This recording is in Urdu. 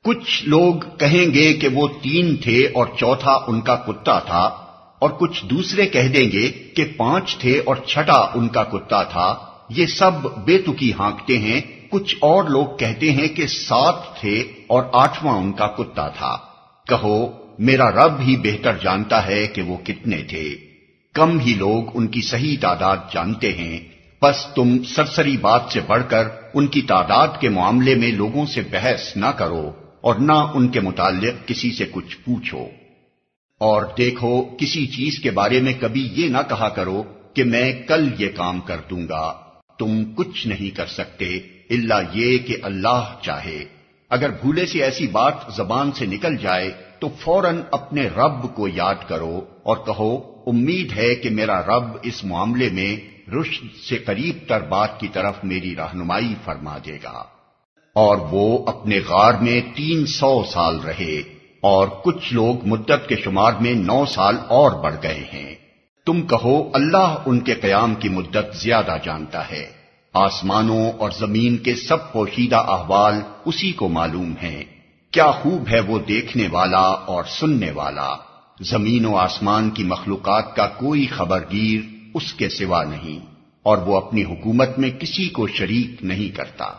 کچھ لوگ کہیں گے کہ وہ 3 تھے اور چوتھا ان کا کتا تھا، اور کچھ دوسرے کہہ دیں گے کہ 5 تھے اور چھٹا ان کا کتا تھا۔ یہ سب بے تکی ہانکتے ہیں۔ کچھ اور لوگ کہتے ہیں کہ 7 تھے اور 8واں ان کا کتا تھا۔ کہو میرا رب ہی بہتر جانتا ہے کہ وہ کتنے تھے۔ کم ہی لوگ ان کی صحیح تعداد جانتے ہیں، پس تم سرسری بات سے بڑھ کر ان کی تعداد کے معاملے میں لوگوں سے بحث نہ کرو اور نہ ان کے متعلق کسی سے کچھ پوچھو۔ اور دیکھو کسی چیز کے بارے میں کبھی یہ نہ کہا کرو کہ میں کل یہ کام کر دوں گا۔ تم کچھ نہیں کر سکتے الا یہ کہ اللہ چاہے۔ اگر بھولے سے ایسی بات زبان سے نکل جائے تو فوراً اپنے رب کو یاد کرو اور کہو امید ہے کہ میرا رب اس معاملے میں رشد سے قریب تر بات کی طرف میری رہنمائی فرما دے گا۔ اور وہ اپنے غار میں 300 سال رہے، اور کچھ لوگ مدت کے شمار میں 9 سال اور بڑھ گئے ہیں۔ تم کہو اللہ ان کے قیام کی مدت زیادہ جانتا ہے۔ آسمانوں اور زمین کے سب پوشیدہ احوال اسی کو معلوم ہیں۔ کیا خوب ہے وہ دیکھنے والا اور سننے والا۔ زمین و آسمان کی مخلوقات کا کوئی خبرگیر اس کے سوا نہیں، اور وہ اپنی حکومت میں کسی کو شریک نہیں کرتا۔